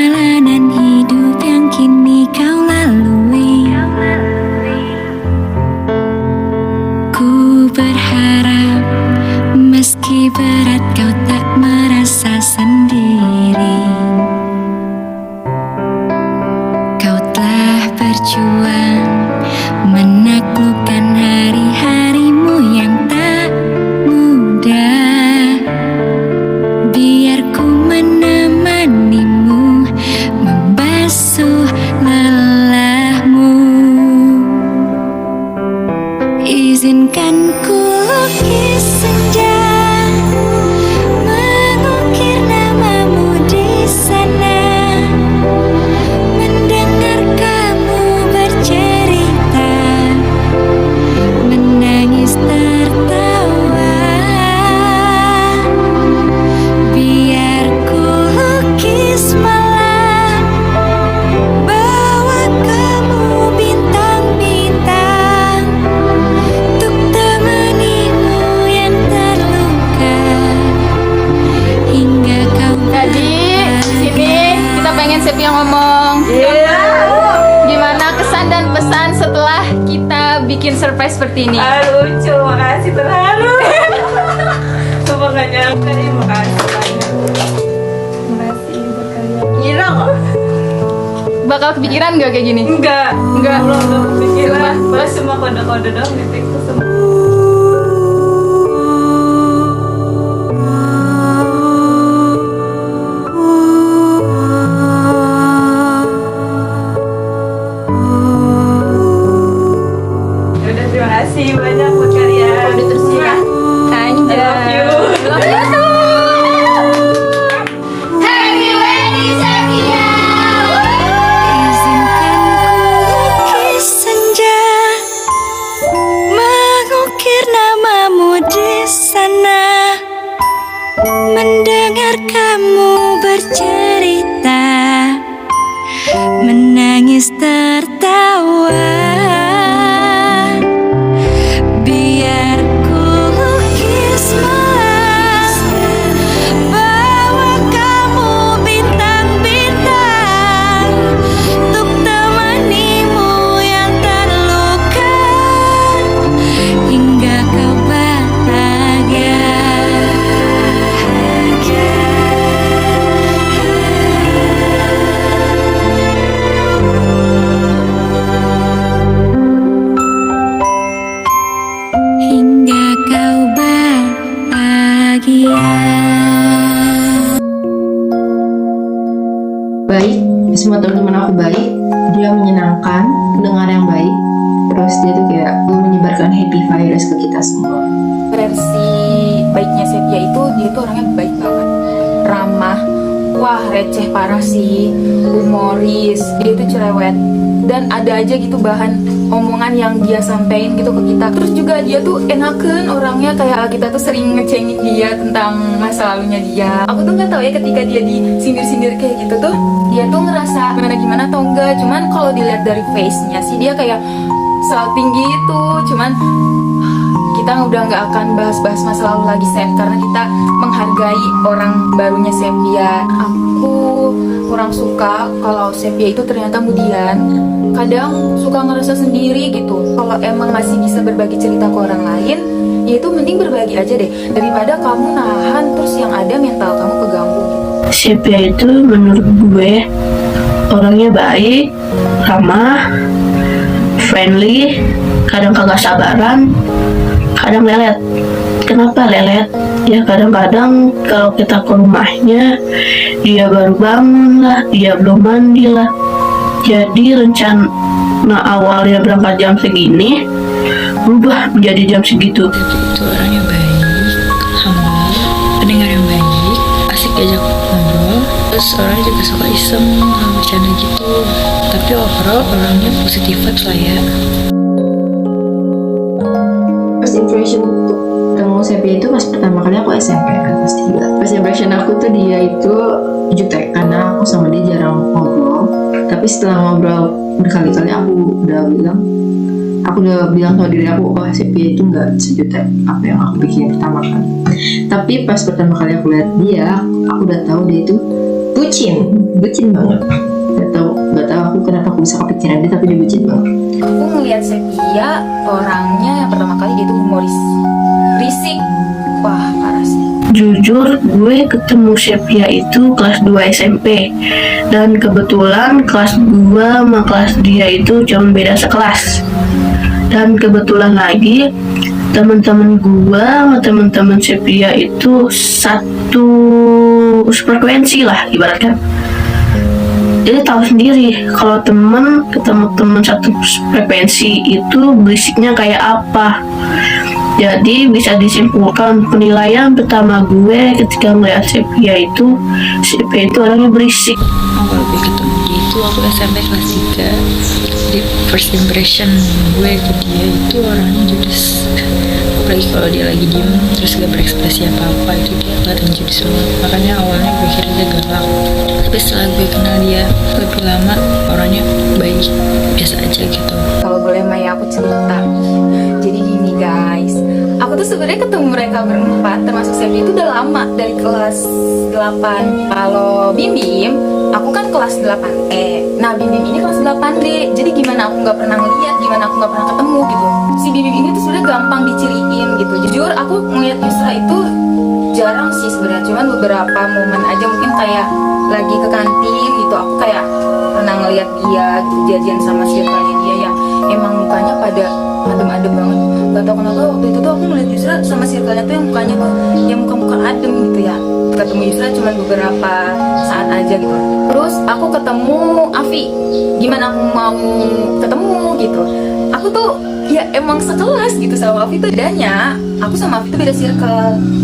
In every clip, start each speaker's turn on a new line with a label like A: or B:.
A: perjalanan hidup yang kini kau lalui. Ku berharap meski berat kau tak merasa sendiri. Kau telah berjuang menaklukkan hari-harimu yang tak mudah. Biar ku menemanimu membasuh lelahmu. Izinkan ku lukis senja, mengukir namamu di sana, mendengar kamu bercerita, menangis tertawa. Biar ku lukis malam, bawa kamu bintang-bintang, untuk temanimu yang terluka hingga kau
B: Jadi sini kita pengen Sepia ngomong. Gimana kesan dan pesan setelah kita bikin surprise seperti ini?
C: Lucu, makasih terharu. Sumpah gak nyangka nih, makasih banyak. Makasih buat kalian. Gila kok?
B: Bakal kepikiran gak kayak gini?
C: Enggak. Belum kepikiran.
B: Sumpah.
C: Bahas cuma kode-kode doang di TikTok semua. Yaudah, terima kasih banyak buat kalian.
B: Kode terus ya.
C: I love you.
B: Love you too. Happy wedding Sepia.
A: izinkan ku lukis senja, mengukir namamu di sana, mendengar kamu bercerita, menangis tertawa. Biar ku lukis malam, bawa kamu bintang-bintang, untuk temanimu yang terluka hingga kau bahagia. Hingga kau bahagia.
D: Baik, semua teman-teman aku baik, dia menyenangkan, pendengar yang baik, terus dia tuh kayak menyebarkan happy virus ke kita semua.
E: Versi baiknya Sepia itu, dia tuh orangnya baik banget, ramah, wah receh parah sih, humoris, dia itu cerewet, dan ada aja gitu bahan omongan yang dia sampein gitu ke kita. Terus juga dia tuh enaken orangnya, kayak kita tuh sering ngecengin dia tentang masa lalunya dia. Aku tuh nggak tahu ya, ketika dia disindir-sindir kayak gitu tuh, dia tuh ngerasa gimana atau enggak. Cuman kalau dilihat dari face-nya sih dia kayak salting gitu. Cuman kita udah nggak akan bahas-bahas masa lalu lagi Sep, karena kita menghargai orang barunya Sepia. Aku kurang suka kalau Sepia itu ternyata kemudian kadang suka ngerasa sendiri gitu. Kalau emang masih bisa berbagi cerita ke orang lain, ya itu mending berbagi aja deh, daripada kamu nahan terus yang ada mental kamu keganggu gitu.
F: Sepia itu menurut gue orangnya baik, ramah, friendly, kadang kagak sabaran, kadang lelet. Kenapa lelet? Ya kadang-kadang kalau kita ke rumahnya dia baru bangun lah, dia belum mandi lah. Jadi rencana awalnya berangkat jam segini berubah menjadi jam segitu.
G: Itu orangnya baik, humble, pendengar yang baik, asik diajak ngobrol, terus orangnya juga suka iseng, bercanda gitu. Tapi overall orangnya positif vibes lah ya.
D: First impression untuk ketemu Sepia itu pas pertama kali aku SMP kan, pasti juga. First impression aku tuh dia itu jutek, karena aku sama dia jarang ngobrol. Tapi setelah ngobrol berkali-kali aku udah bilang sama diri aku, oh Sepia itu nggak sejutek apa yang aku bikin pertama kali. Tapi pas pertama kali aku lihat dia, aku udah tahu dia itu bucin bucin banget. Gak tau aku kenapa aku bisa kepikiran dia, tapi dia bucin banget.
E: Aku ngeliat Sepia orangnya yang pertama kali dia tuh humoris, berisik, wah parah sih.
F: Jujur, gue ketemu Sepia itu kelas 2 SMP. Dan kebetulan kelas 2 sama kelas dia itu cuma beda sekelas. Dan kebetulan lagi teman-teman gue sama teman-teman Sepia itu satu frekuensi lah ibaratkan. Jadi tahu sendiri kalau teman ketemu teman satu frekuensi itu berisiknya kayak apa. Jadi bisa disimpulkan penilaian pertama gue ketika melihat Sepia itu orangnya berisik.
G: Awal gue ketemu dia itu aku SMP kelas 3. Jadi first impression gue ke dia itu orangnya judes. Apalagi kalau dia lagi diem terus gak berekspresi apa-apa, itu dia kelihatan judes banget. Makanya awalnya gue kira dia galak, tapi setelah gue kenal dia lebih lama, orangnya baik, biasa aja gitu.
E: Kalau boleh Maya aku cerita. Jadi gini guys, aku tuh sebenarnya ketemu mereka berempat termasuk Sepia itu udah lama, dari kelas 8. Kalau Bim Bim, aku kan kelas 8E. Nah Bim Bim ini kelas 8D. Jadi gimana aku nggak pernah ngeliat, gimana aku nggak pernah ketemu gitu. Si Bim Bim ini tuh sebenarnya gampang diciriin gitu. Jujur aku ngeliat Yusra itu jarang sih sebenarnya, cuman beberapa momen aja, mungkin kayak lagi ke kantin gitu, aku kayak pernah ngeliat dia gitu, jajan sama circle-nya dia yang emang mukanya pada adem-adem banget. Gak tau kenapa waktu itu tuh aku ngeliat Yusra sama circle-nya tuh yang mukanya tuh yang muka-muka adem gitu ya. Ketemu Yusra cuma beberapa saat aja gitu. Terus aku ketemu Afi, gimana aku mau ketemu gitu. Aku tuh ya emang sekelas gitu sama Afi tuh. Bedanya aku sama Afi tuh beda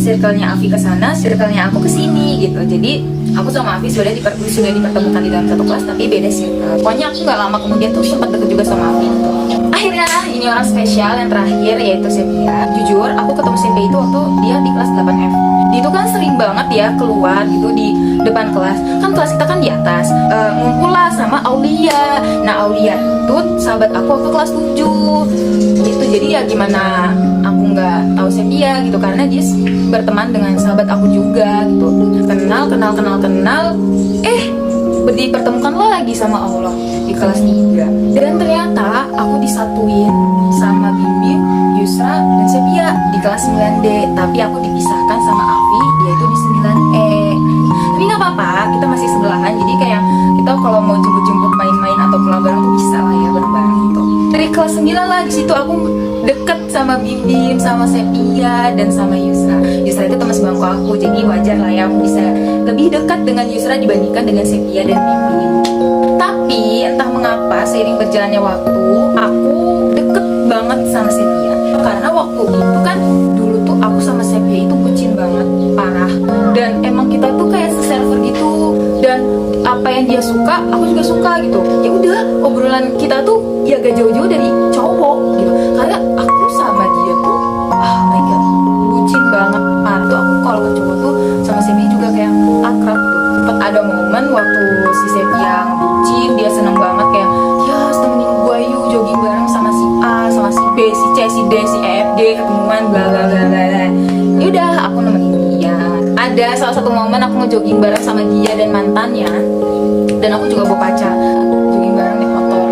E: circle-nya Afi ke sana, circle-nya aku ke sini gitu. Jadi aku sama Afi sudah dipertemukan di dalam satu kelas tapi beda circle. Pokoknya aku nggak lama kemudian tuh sempat deket juga sama Afi gitu. Akhirnya ini orang spesial yang terakhir yaitu Sepia. Jujur aku ketemu Sepia itu waktu dia di kelas 8F. Dia itu kan sering banget ya keluar gitu di depan kelas. Kan kelas kita kan di atas, ngumpul lah sama Aulia. Nah Aulia itu sahabat aku waktu kelas 7 gitu. Jadi ya gimana aku nggak tahu Sepia gitu, karena dia berteman dengan sahabat aku juga gitu. Kenal dipertemukan lagi sama Allah di kelas 3. Dan ternyata aku disatuin sama Bim, Yusra, dan Sepia di kelas 9D. Tapi aku dipisahkan sama Afi, dia itu di 9E. Tapi nggak apa-apa, kita masih sebelahan. Jadi kayak kita kalau mau jemput-jemput main-main atau pulang bareng tuh bisa lah ya, bareng-bareng gitu. Dari kelas 9 lah, di situ aku deket sama Bim, sama Sepia, dan sama Yusra. Yusra itu teman sebangku aku, jadi wajar lah ya aku bisa lebih dekat dengan Yusra dibandingkan dengan Sepia dan Bim. Tapi entah mengapa seiring berjalannya waktu, aku deket banget sama Sepia. Karena waktu itu kan dulu tuh aku sama Sepia itu bucin banget, parah. Dan emang kita tuh kayak se-server gitu. Dan apa yang dia suka, aku juga suka gitu. Ya udah, obrolan kita tuh ya gak jauh-jauh dari cowok gitu. Karena aku sama dia tuh, oh my god, bucin banget. Parah tuh aku kalau ke cowok tuh sama Sepia juga kayak akrab tuh. Sempet ada momen waktu si Sepia bucin, dia seneng banget kayak, ya temenin gue yuk jogging bareng sama si A, sama si B, si C, si D, si E, F, G, ketemuan bla bla bla bla. Yaudah aku nemenin dia. Ada salah satu momen aku ngejogging bareng sama dia dan mantannya, dan aku juga bawa pacar, jogging bareng naik motor.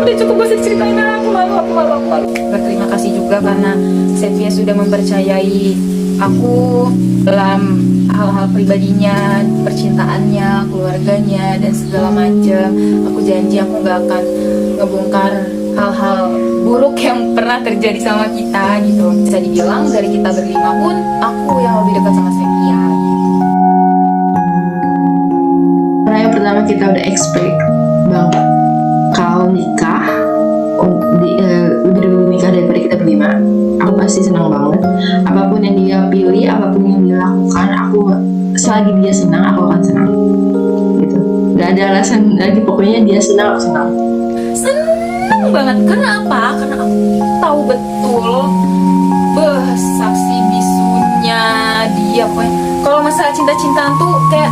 E: Udah cukup gak usah diceritain, aku malu. Berterima kasih juga karena Sepia sudah mempercayai aku dalam hal-hal pribadinya, percintaannya, keluarganya, dan segala macam. Aku janji aku gak akan ngebongkar hal-hal buruk yang pernah terjadi sama kita gitu. Bisa dibilang dari kita berlima pun aku yang lebih dekat sama Sepia.
D: Karena yang pertama kita udah expect bahwa kalau nikah lebih dulu nikah daripada kita berlima, aku pasti senang banget. Apapun yang dia pilih, apapun yang dia lakukan, aku selagi dia senang, aku akan senang gitu. Gak ada alasan lagi, pokoknya dia senang, aku senang.
E: Senang banget. Karena apa? Karena aku tahu betul saksi bisunya dia. Pokoknya kalau masalah cinta-cintaan tuh kayak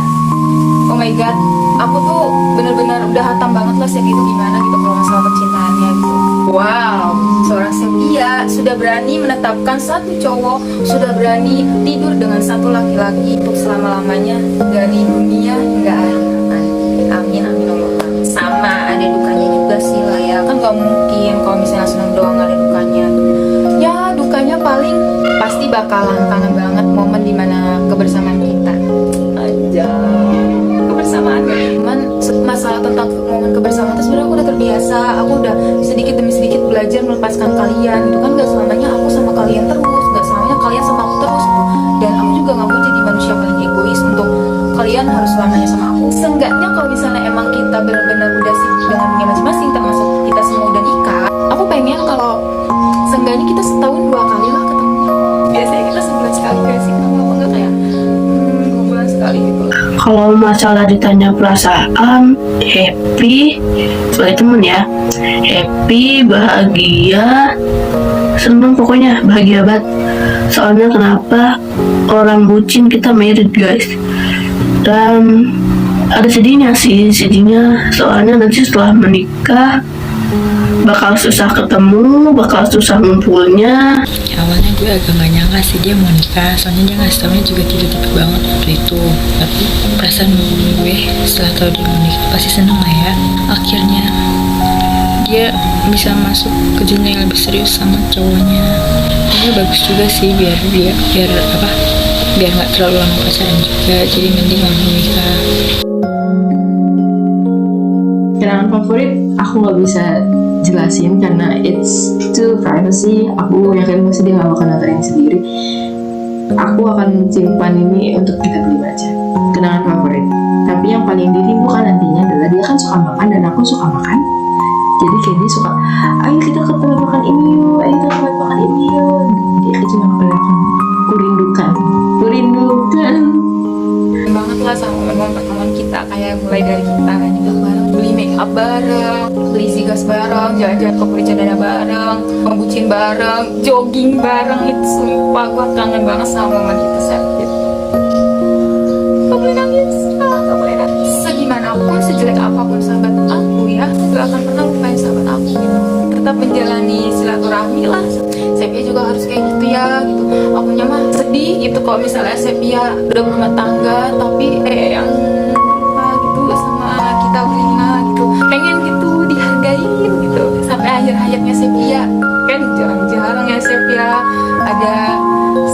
E: oh my god, aku tuh bener-bener udah hatam banget lah Sepia itu gimana gitu kalau masalah percintaannya gitu. Wow, seorang Sepia sudah berani menetapkan satu cowok, sudah berani tidur dengan satu laki-laki untuk selama-lamanya dari dunia bakalan kangen banget momen dimana kebersamaan kita aja kebersamaan. Cuman masalah tentang momen kebersamaan itu sebenarnya aku udah terbiasa, aku udah sedikit demi sedikit belajar melepaskan kalian. Itu kan gak selamanya aku sama kalian terus, gak selamanya kalian sama aku terus, dan aku juga gak mau jadi manusia paling egois untuk kalian harus selamanya sama aku. Seenggaknya kalau misalnya emang kita benar-benar udah sibuk dengan dunia masing-masing, termasuk kita semua udah nikah, aku pengen kalau seenggaknya kita setahun 2 kali lah ketemu. Biasanya kita sebulan sekali gak sih, kenapa enggak kayak 2 bulan sekali gitu.
F: Kalau masalah ditanya perasaan, happy sebagai temen ya, happy, bahagia, seneng, pokoknya bahagia banget. Soalnya kenapa? Orang bucin kita married guys. Dan ada sedihnya sih, soalnya nanti setelah menikah bakal susah ketemu, bakal susah ngumpulnya.
G: Awalnya gue agak gak nyangka sih dia mau nikah, soalnya dia ngasih taunya juga tiba-tiba banget waktu itu. Tapi perasaan gue setelah tahu dia mau nikah pasti seneng lah ya. Akhirnya dia bisa masuk ke jenjang yang lebih serius sama cowoknya. Ini bagus juga sih biar nggak terlalu lama pacaran juga, jadi mending langsung nikah.
D: Kenangan favorit aku nggak bisa jelasin karena it's too privacy. Aku yakin pasti dia nggak bakal nontonin sendiri. Aku akan simpan ini untuk kita berdua aja. Kenangan favorit. Tapi yang paling dirindukan nantinya adalah dia kan suka makan dan aku suka makan. Jadi kayak dia suka, ayo kita ke tempat makan ini yuk, ayo kita ke tempat makan ini yuk. Dia itu yang paling aku rindukan.
E: Banget lah sama momen pertemuan kita, kayak mulai dari kita nikah bareng, beli make up bareng, beli sigas bareng, jalan-jalan ke Cendana bareng, ngebucin bareng, jogging bareng. Itu sumpah gue kangen banget sama momen itu sakit. Gak boleh nangis, gak boleh nangis. Segimana pun, sejelek apapun sahabat aku ya, gak akan pernah lupain sahabat aku gitu. Tetap menjalani silaturahmi lah. Sepia juga harus kayak gitu ya gitu. Akunya mah sedih gitu kalau misalnya Sepia udah berumah tangga tapi yang gitu sama kita berlima gitu, pengen gitu dihargain gitu sampai akhir hayatnya Sepia. Kan jarang-jarang ya Sepia ada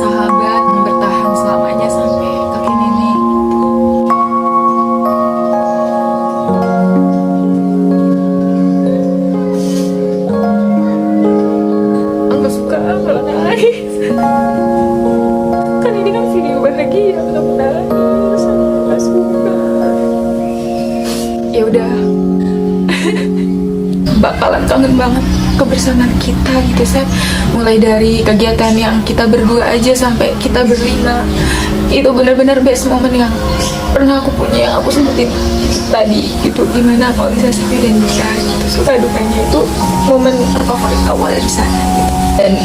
E: sahabat yang bertahan selamanya sampai kakek nenek. Kalau nangis kan ini kan video bahagia, kenapa nangis? Gak suka. Ya udah bakalan kangen banget kebersamaan kita gitu Sep. Mulai dari kegiatan yang kita berdua aja sampai kita berlima, itu benar-benar best moment yang pernah aku punya, yang aku sebutin tadi gitu. Gimana kalau bisa Sepia dan nikah gitu, suka dukanya itu momen favorit awal di sana gitu. Dan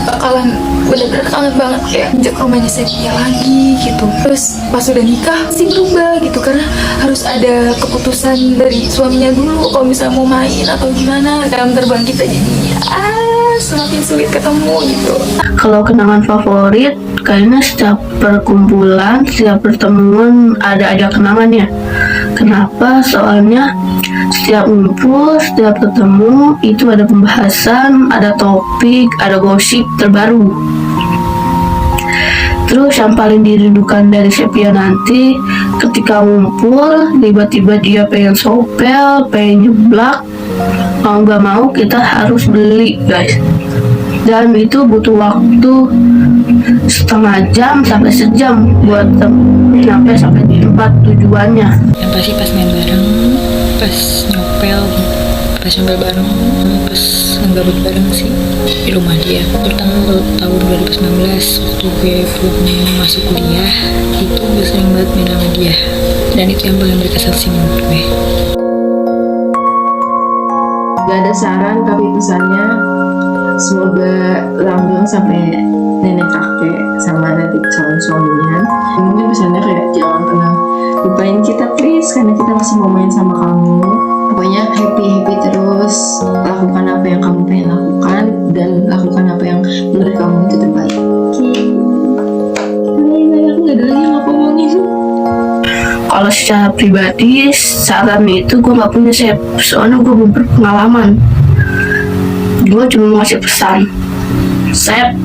E: bakalan bener-bener kangen banget kayak injak rumahnya Sepia lagi gitu. Terus pas udah nikah sih berubah gitu, karena harus ada keputusan dari suaminya dulu kalau misalnya mau main atau gimana. Dalam terbang kita jadi semakin sulit ketemu gitu.
F: Kalau kenangan favorit, kayaknya setiap perkumpulan, setiap pertemuan ada aja kenangannya. Kenapa? Soalnya setiap ngumpul, setiap ketemu itu ada pembahasan, ada topik, ada gosip terbaru. Terus yang paling dirindukan dari Sepia nanti ketika ngumpul, tiba-tiba dia pengen sopel, pengen nyeblak, mau gak mau kita harus beli guys. Dan itu butuh waktu setengah jam sampai sejam buat sampai di tempat tujuannya.
G: Yang pasti pas main bareng, pas nyopel bareng, pas ngebut bareng sih di rumah dia. Terutama tahun 2019 waktu gue belum masuk kuliah, itu gue sering banget main sama dia. Dan itu yang paling berkesan sih menurut gue.
D: Gak ada saran tapi pesannya semoga langgeng sampai nenek kakek sama nanti calon suaminya. Mungkin pesannya kayak jangan pernah lupain kita please, karena kita masih mau main sama kamu. Pokoknya happy terus, lakukan apa yang kamu pengen lakukan dan lakukan apa yang menurut kamu itu terbaik. Oke. Aku gak ada lagi yang aku ngomongin.
F: Kalau secara pribadi, saran itu gue gak punya Sep, soalnya gue belum berpengalaman. Gue cuma ngasih pesan, Sep,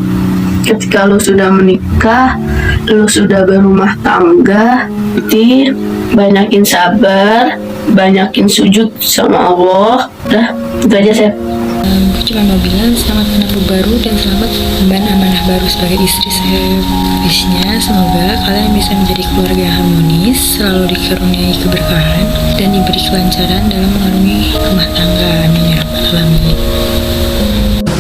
F: ketika lu sudah menikah, lu sudah berumah tangga, jadi banyakin sabar, banyakin sujud sama Allah. Udah, itu aja Sep.
G: Aku cuma mau bilang selamat menempuh baru dan selamat memban amanah baru sebagai istri saya. Wishnya semoga kalian bisa menjadi keluarga yang harmonis, selalu dikaruniai keberkahan, dan diberi kelancaran dalam mengarungi rumah tangga. Amin ya rabbal alamin.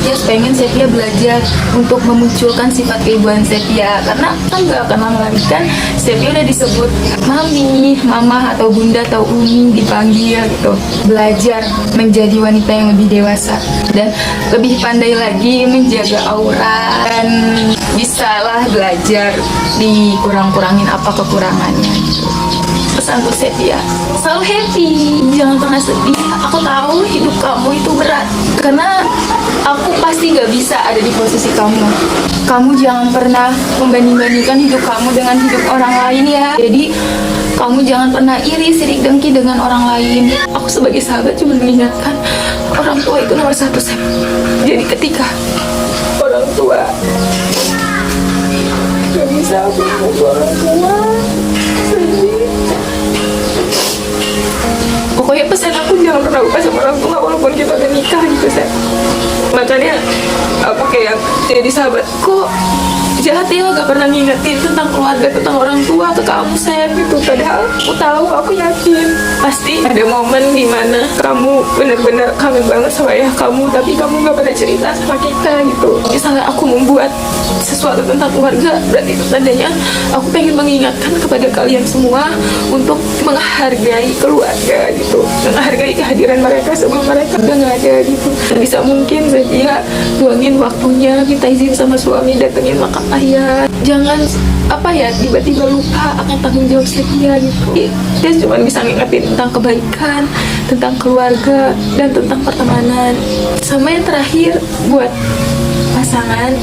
E: Just pengen Sepia belajar untuk memunculkan sifat keibuan Sepia, karena kan gak akan lama lagi kan Sepia udah disebut mami, mama atau bunda atau umi dipanggil gitu. Belajar menjadi wanita yang lebih dewasa dan lebih pandai lagi menjaga aura, dan bisalah belajar dikurang-kurangin apa kekurangannya gitu. Pesan untuk Sepia, selalu happy, jangan pernah sedih. Aku tahu hidup kamu itu berat, karena aku pasti gak bisa ada di posisi kamu. Kamu jangan pernah membanding-bandingkan hidup kamu dengan hidup orang lain ya. Jadi kamu jangan pernah iri, sirik, dengki dengan orang lain. Aku sebagai sahabat cuma mengingatkan, orang tua itu nomor satu, Sep. Jadi ketika orang tua gak bisa aku menunggu orang tua, sedih. Pokoknya pesan aku jangan pernah lupa sama orang tua walaupun kita udah nikah gitu, Sep. Makanya aku kayak jadi sahabat kok jahat ya, gak pernah ngingetin tentang keluarga, tentang orang tua ke kamu, Sep, gitu. Padahal aku tahu, aku yakin pasti ada momen dimana kamu benar-benar kangen banget sama ayah kamu, tapi kamu gak pernah cerita sama kita gitu. Misalnya aku membuat sesuatu tentang keluarga, berarti itu tandanya aku pengen mengingatkan kepada kalian semua untuk menghargai keluarga gitu, menghargai kehadiran mereka sebelum mereka udah gak ada gitu. Bisa mungkin Sepia luangin waktunya, minta izin sama suami datengin makam ayah. Jangan tiba-tiba lupa akan tanggung jawab Sepia gitu. Dia cuma bisa ngingetin tentang kebaikan, tentang keluarga, dan tentang pertemanan. Sama yang terakhir buat pasangan,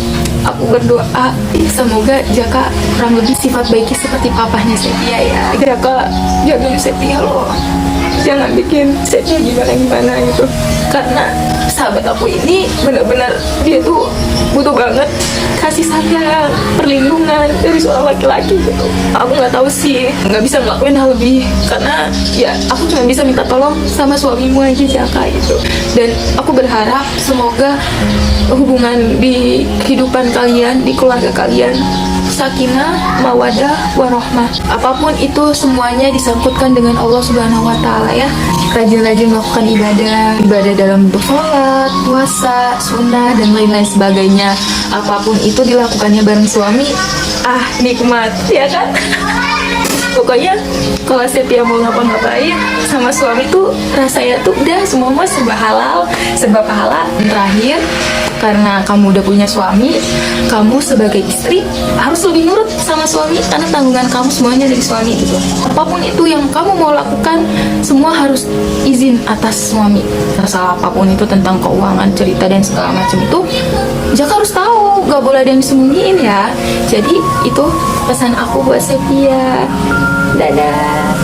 E: aku berdoa semoga Jaka kurang lebih sifat baiknya seperti papahnya Sepia ya. Jaka jaga Sepia loh, jangan bikin Sepia gimana-gimana gitu. Karena sahabat aku ini benar-benar dia tuh butuh banget kasih sayang, perlindungan dari seorang laki-laki gitu. Aku nggak tahu sih, nggak bisa ngelakuin hal lebih, karena ya aku cuma bisa minta tolong sama suamimu aja, Jaka gitu. Dan aku berharap semoga hubungan di kehidupan kalian, di keluarga kalian, sakinah, mawadah, warohmah. Apapun itu semuanya disangkutkan dengan Allah Subhanahu wa Ta'ala ya. Rajin-rajin melakukan ibadah dalam bentuk sholat, puasa, sunnah, dan lain-lain sebagainya. Apapun itu dilakukannya bareng suami, nikmat, ya kan? Pokoknya kalau Sepia mau ngapa-ngapain sama suami tuh rasanya tuh udah semua serba halal, serba pahala. Terakhir, karena kamu udah punya suami, kamu sebagai istri harus lebih nurut sama suami, karena tanggungan kamu semuanya dari suami gitu. Apapun itu yang kamu mau lakukan, semua harus izin atas suami. Masalah apapun itu tentang keuangan, cerita, dan segala macam itu, Jaka harus tahu, gak boleh ada yang disembunyiin ya. Jadi itu pesan aku buat Sepia. Dadah.